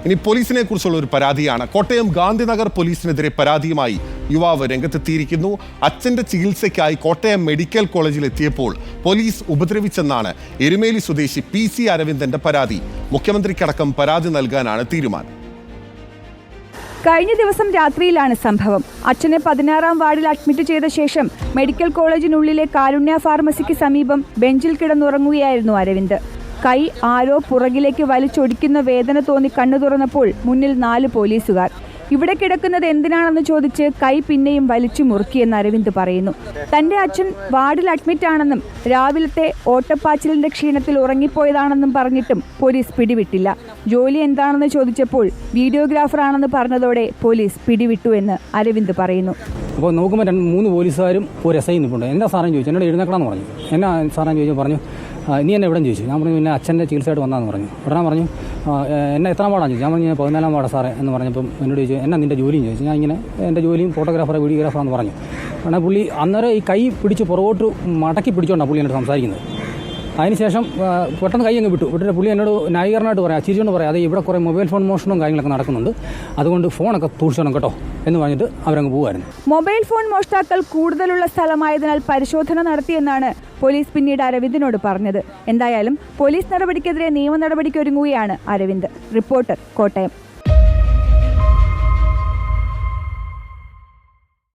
ഇനി പോലീസിനെ കുറിച്ചുള്ള ഒരു പരാതിയാണ്. കോട്ടയം ഗാന്ധിനഗർ പോലീസിനെതിരെ പരാതിയുമായി യുവാവ് രംഗത്തെത്തിയിരിക്കുന്നു. അച്ഛന്റെ ചികിത്സയ്ക്കായി കോട്ടയം മെഡിക്കൽ കോളേജിൽ എത്തിയപ്പോൾ പോലീസ് ഉപദ്രവിച്ചെന്നാണ് എരുമേലി സ്വദേശി PC അരവിന്ദന്റെ പരാതി. മുഖ്യമന്ത്രിക്കടക്കം പരാതി നൽകാനാണ് തീരുമാനം. കഴിഞ്ഞ ദിവസം രാത്രിയിലാണ് സംഭവം. അച്ഛനെ 16-ാം വാർഡിൽ അഡ്മിറ്റ് ചെയ്ത ശേഷം മെഡിക്കൽ കോളേജിനുള്ളിലെ കാരുണ്യ ഫാർമസിക്ക് സമീപം ബെഞ്ചിൽ കിടന്നുറങ്ങുകയായിരുന്നു അരവിന്ദ്. കൈ ആരോ പുറകിലേക്ക് വലിച്ചൊടിക്കുന്ന വേദന തോന്നി കണ്ണു തുറന്നപ്പോൾ മുന്നിൽ 4 പോലീസുകാർ. ഇവിടെ കിടക്കുന്നത് എന്തിനാണെന്ന് ചോദിച്ച് കൈ പിന്നെയും വലിച്ചു മുറുക്കിയെന്ന് അരവിന്ദ് പറയുന്നു. തന്റെ അച്ഛൻ വാർഡിൽ അഡ്മിറ്റാണെന്നും രാവിലത്തെ ഓട്ടപ്പാച്ചിലിന്റെ ക്ഷീണത്തിൽ ഉറങ്ങിപ്പോയതാണെന്നും പറഞ്ഞിട്ടും പോലീസ് പിടിവിട്ടില്ല. ജോലി എന്താണെന്ന് ചോദിച്ചപ്പോൾ വീഡിയോഗ്രാഫർ ആണെന്ന് പറഞ്ഞതോടെ പോലീസ് പിടിവിട്ടു എന്ന് അരവിന്ദ് പറയുന്നു. അപ്പോൾ നോക്കുമ്പോൾ 3 പോലീസുകാരും ഒരു SI നിൽപ്പുണ്ട്. എന്താ സാറേന്ന് ചോദിച്ചു. എന്നോട് എഴുന്നേക്കണമെന്ന് പറഞ്ഞു. എന്നാ സാറേന്ന് ചോദിച്ചു. പറഞ്ഞു നീ എന്നെ എവിടെ ചോദിച്ചു. ഞാൻ പറഞ്ഞു പിന്നെ അച്ഛൻ്റെ ചികിത്സയായിട്ട് വന്നതെന്ന് പറഞ്ഞു. ഉടനെ പറഞ്ഞു എന്നെ എത്രാം വാർഡാണ് ചോദിച്ചു. ഞാൻ പറഞ്ഞു 14-ാം വാർഡ് സാറേ എന്ന് പറഞ്ഞപ്പം എന്നോട് ചോദിച്ചു എന്നാ നിൻ്റെ ജോലിയും ചോദിച്ചു. ഞാൻ ഇങ്ങനെ എൻ്റെ ജോലിയും ഫോട്ടോഗ്രാഫറെ വീഡിയോഗ്രാഫറാണെന്ന് പറഞ്ഞു. കാരണം പുള്ളി അന്നേരം ഈ കൈ പിടിച്ച് പുറകോട്ട് മടക്കി പിടിച്ചുകൊണ്ടാണ് പുള്ളി എന്നോട് സംസാരിക്കുന്നത്. അതിനുശേഷം പെട്ടെന്ന് കൈ അങ്ങ് വിട്ടിട്ട് പുള്ളി എന്നോട് ന്യായീകരണമായിട്ട് പറയാം, ചിരിച്ചുകൊണ്ട് പറയാം, അത് ഇവിടെ കുറേ മൊബൈൽ ഫോൺ മോഷണവും കാര്യങ്ങളൊക്കെ നടക്കുന്നുണ്ട്, അതുകൊണ്ട് ഫോണൊക്കെ സൂക്ഷിച്ചോണം കേട്ടോ എന്ന് പറഞ്ഞിട്ട് അവരങ്ങ് പോകുമായിരുന്നു. മൊബൈൽ ഫോൺ മോഷ്ടാക്കൾ കൂടുതലുള്ള സ്ഥലമായതിനാൽ പരിശോധന നടത്തിയെന്നാണ് പോലീസ് പിന്നീട് അരവിന്ദിനോട് പറഞ്ഞത്. എന്തായാലും പോലീസ് നടപടിക്കെതിരെ നിയമ നടപടിക്കൊരുങ്ങുകയാണ് അരവിന്ദ്. റിപ്പോർട്ടർ, കോട്ടയം.